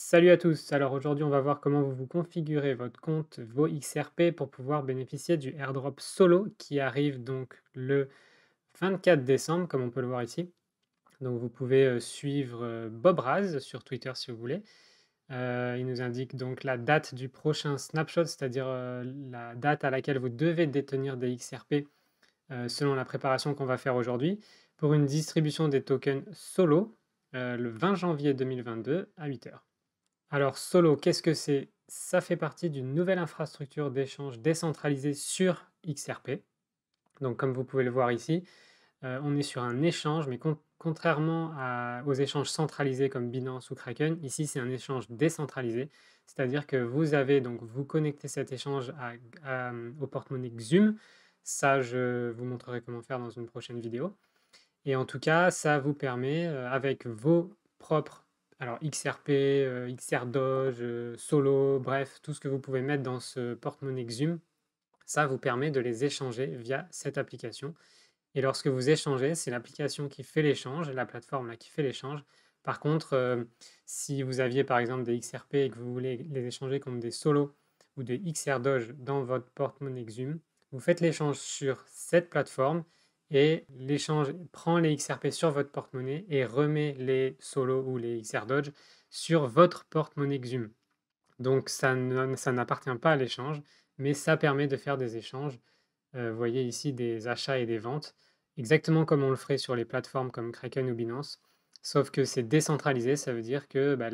Salut à tous, alors aujourd'hui on va voir comment vous configurez votre compte, vos XRP pour pouvoir bénéficier du airdrop solo qui arrive donc le 24 décembre comme on peut le voir ici. Donc vous pouvez suivre Bob Raz sur Twitter si vous voulez. Il nous indique donc la date du prochain snapshot, c'est-à-dire la date à laquelle vous devez détenir des XRP selon la préparation qu'on va faire aujourd'hui pour une distribution des tokens solo le 20 janvier 2022 à 8 heures. Alors Solo, qu'est-ce que c'est? Ça fait partie d'une nouvelle infrastructure d'échange décentralisée sur XRP. Donc comme vous pouvez le voir ici, on est sur un échange, mais contrairement aux échanges centralisés comme Binance ou Kraken, ici c'est un échange décentralisé, c'est-à-dire que vous connectez cet échange au porte-monnaie Xum. Ça, je vous montrerai comment faire dans une prochaine vidéo. Et en tout cas, ça vous permet, avec vos propres alors XRP, XRDoge, Solo, bref, tout ce que vous pouvez mettre dans ce porte-monnaie Xum, ça vous permet de les échanger via cette application. Et lorsque vous échangez, c'est l'application qui fait l'échange, la plateforme là qui fait l'échange. Par contre, si vous aviez par exemple des XRP et que vous voulez les échanger contre des Solo ou des XRDoge dans votre porte-monnaie Xum, vous faites l'échange sur cette plateforme et l'échange prend les XRP sur votre porte-monnaie et remet les Solo ou les XRDoge sur votre porte-monnaie Xum. Donc ça n'appartient pas à l'échange, mais ça permet de faire des échanges. Vous voyez ici des achats et des ventes, exactement comme on le ferait sur les plateformes comme Kraken ou Binance, sauf que c'est décentralisé, ça veut dire que bah,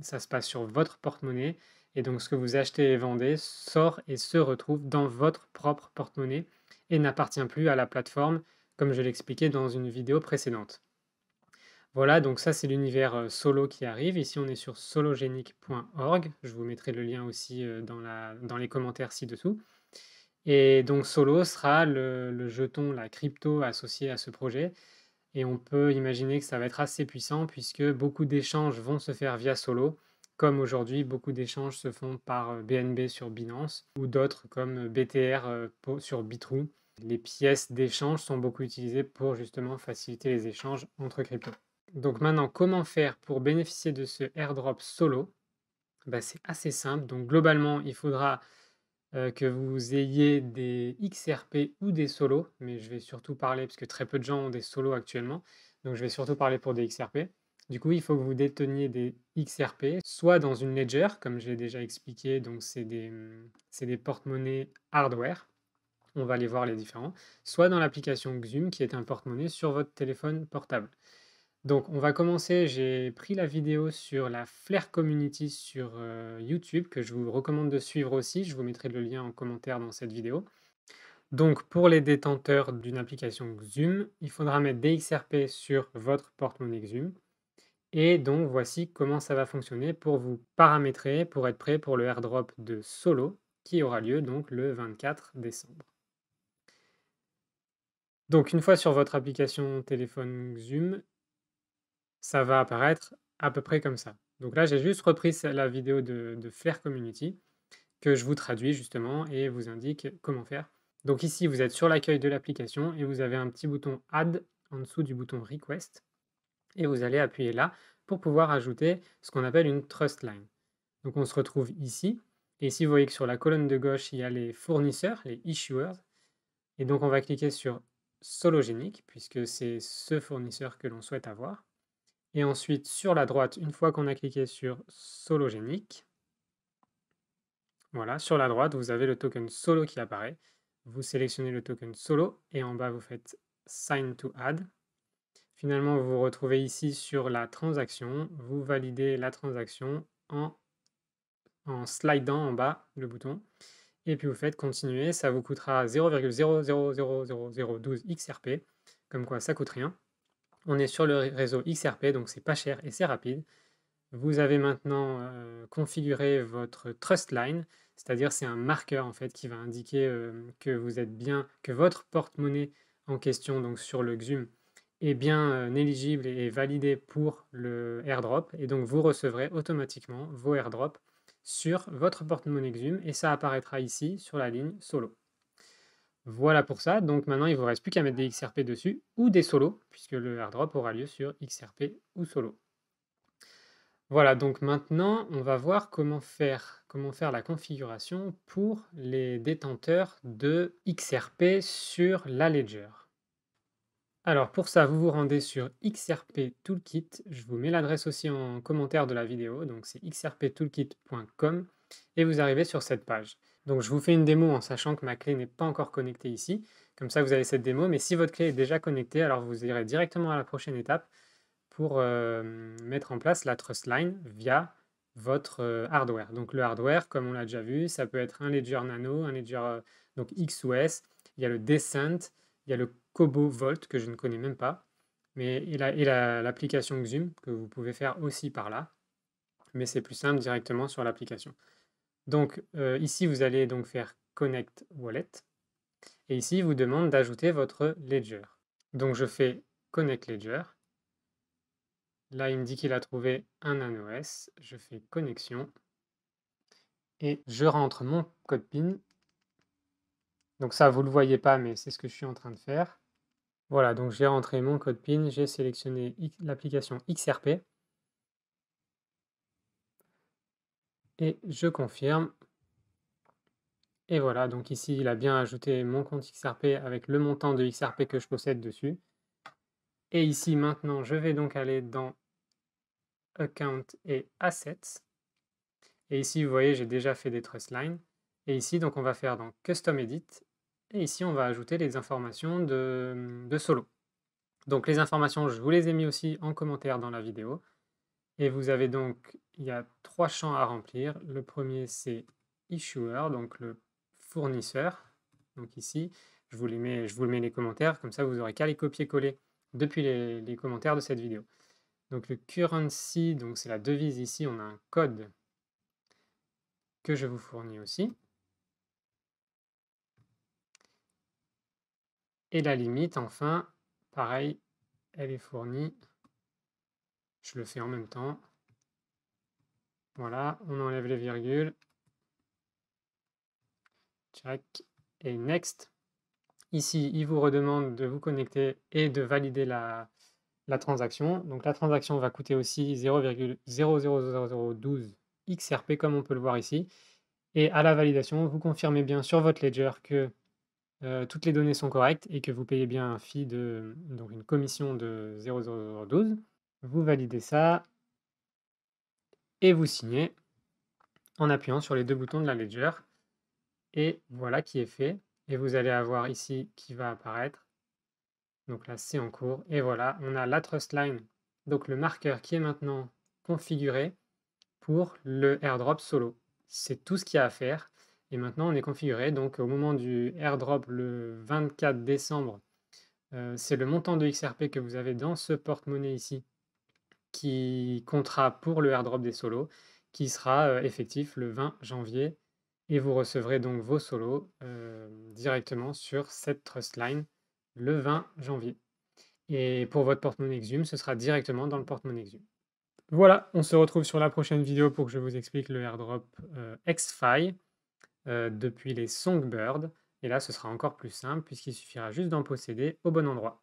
ça se passe sur votre porte-monnaie, et donc ce que vous achetez et vendez sort et se retrouve dans votre propre porte-monnaie et n'appartient plus à la plateforme, comme je l'expliquais dans une vidéo précédente. Voilà, donc ça c'est l'univers Solo qui arrive. Ici on est sur sologenic.org. Je vous mettrai le lien aussi dans les commentaires ci-dessous. Et donc Solo sera le jeton, la crypto associée à ce projet. Et on peut imaginer que ça va être assez puissant puisque beaucoup d'échanges vont se faire via Solo, comme aujourd'hui beaucoup d'échanges se font par BNB sur Binance ou d'autres comme BTR sur Bitrou. Les pièces d'échange sont beaucoup utilisées pour justement faciliter les échanges entre cryptos. Donc maintenant, comment faire pour bénéficier de ce airdrop Solo? Bah, c'est assez simple. Donc globalement, il faudra que vous ayez des XRP ou des solos, mais je vais surtout parler, parce que très peu de gens ont des solos actuellement, donc je vais surtout parler pour des XRP. Du coup, il faut que vous déteniez des XRP, soit dans une ledger, comme j'ai déjà expliqué, donc c'est des porte-monnaies hardware, on va aller voir les différents, soit dans l'application Xum, qui est un porte-monnaie sur votre téléphone portable. Donc, on va commencer. J'ai pris la vidéo sur la Flare Community sur YouTube, que je vous recommande de suivre aussi. Je vous mettrai le lien en commentaire dans cette vidéo. Donc, pour les détenteurs d'une application Xum, il faudra mettre des XRP sur votre porte-monnaie Xum. Et donc, voici comment ça va fonctionner pour vous paramétrer, pour être prêt pour le airdrop de Solo, qui aura lieu donc le 24 décembre. Donc, une fois sur votre application téléphone Xum, ça va apparaître à peu près comme ça. Donc là, j'ai juste repris la vidéo de Flare Community que je vous traduis justement et vous indique comment faire. Donc ici, vous êtes sur l'accueil de l'application et vous avez un petit bouton Add en dessous du bouton Request et vous allez appuyer là pour pouvoir ajouter ce qu'on appelle une Trust Line. Donc on se retrouve ici et ici, vous voyez que sur la colonne de gauche, il y a les fournisseurs, les issuers, et donc on va cliquer sur Sologenic puisque c'est ce fournisseur que l'on souhaite avoir. Et ensuite, sur la droite, une fois qu'on a cliqué sur Sologenic, voilà, sur la droite, vous avez le token Solo qui apparaît. Vous sélectionnez le token Solo et en bas, vous faites Sign to Add. Finalement, vous vous retrouvez ici sur la transaction. Vous validez la transaction en slidant en bas le bouton. Et puis vous faites continuer. Ça vous coûtera 0,00000012 XRP. Comme quoi, ça coûte rien. On est sur le réseau XRP, donc c'est pas cher et c'est rapide. Vous avez maintenant configuré votre trust line, c'est-à-dire c'est un marqueur en fait qui va indiquer que vous êtes bien, que votre porte-monnaie en question, donc sur le Xum, est bien éligible et validé pour le airdrop, et donc vous recevrez automatiquement vos airdrops sur votre porte-monnaie Xum, et ça apparaîtra ici sur la ligne solo. Voilà pour ça, donc maintenant il ne vous reste plus qu'à mettre des XRP dessus ou des solos, puisque le airdrop aura lieu sur XRP ou solo. Voilà, donc maintenant, on va voir comment faire la configuration pour les détenteurs de XRP sur la Ledger. Alors pour ça, vous vous rendez sur XRP Toolkit. Je vous mets l'adresse aussi en commentaire de la vidéo, donc c'est xrptoolkit.com et vous arrivez sur cette page. Donc je vous fais une démo en sachant que ma clé n'est pas encore connectée ici. Comme ça, vous avez cette démo, mais si votre clé est déjà connectée, alors vous irez directement à la prochaine étape pour mettre en place la trust line via votre hardware. Donc le hardware, comme on l'a déjà vu, ça peut être un Ledger Nano, un Ledger donc X ou S, il y a le Descent, il y a le Kobo Vault que je ne connais même pas, mais l'application Xum que vous pouvez faire aussi par là, mais c'est plus simple directement sur l'application. Donc ici, vous allez donc faire Connect Wallet, et ici, il vous demande d'ajouter votre Ledger. Donc je fais Connect Ledger. Là, il me dit qu'il a trouvé un NanoS. Je fais connexion et je rentre mon code PIN. Donc ça, vous ne le voyez pas, mais c'est ce que je suis en train de faire. Voilà, donc j'ai rentré mon code PIN, j'ai sélectionné l'application XRP et je confirme. Et voilà, donc ici, il a bien ajouté mon compte XRP avec le montant de XRP que je possède dessus. Et ici, maintenant, je vais donc aller dans Account et Assets. Et ici, vous voyez, j'ai déjà fait des trust lines. Et ici, donc, on va faire dans Custom Edit. Et ici, on va ajouter les informations de Solo. Donc, les informations, je vous les ai mis aussi en commentaire dans la vidéo. Et vous avez donc, il y a 3 champs à remplir. Le premier, c'est Issuer, donc le fournisseur. Donc ici, je vous le mets les commentaires, comme ça, vous n'aurez qu'à les copier-coller depuis les commentaires de cette vidéo. Donc le currency, donc c'est la devise ici, on a un code que je vous fournis aussi. Et la limite, enfin, pareil, elle est fournie. Je le fais en même temps. Voilà, on enlève les virgules. Check. Et next. Ici, il vous redemande de vous connecter et de valider la transaction. Donc la transaction va coûter aussi 0,000012 XRP, comme on peut le voir ici. Et à la validation, vous confirmez bien sur votre ledger que toutes les données sont correctes et que vous payez bien un fee donc une commission de 0,0012. Vous validez ça et vous signez en appuyant sur les 2 boutons de la Ledger. Et voilà qui est fait. Et vous allez avoir ici qui va apparaître. Donc là, c'est en cours. Et voilà, on a la trust line, donc le marqueur qui est maintenant configuré pour le airdrop solo. C'est tout ce qu'il y a à faire. Et maintenant, on est configuré. Donc au moment du airdrop le 24 décembre, c'est le montant de XRP que vous avez dans ce porte-monnaie ici qui comptera pour le airdrop des solos, qui sera effectif le 20 janvier. Et vous recevrez donc vos solos directement sur cette trust line le 20 janvier. Et pour votre porte-monnaie Exum, ce sera directement dans le porte-monnaie Exum. Voilà, on se retrouve sur la prochaine vidéo pour que je vous explique le airdrop XFi depuis les Songbird. Et là, ce sera encore plus simple puisqu'il suffira juste d'en posséder au bon endroit.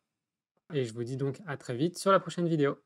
Et je vous dis donc à très vite sur la prochaine vidéo.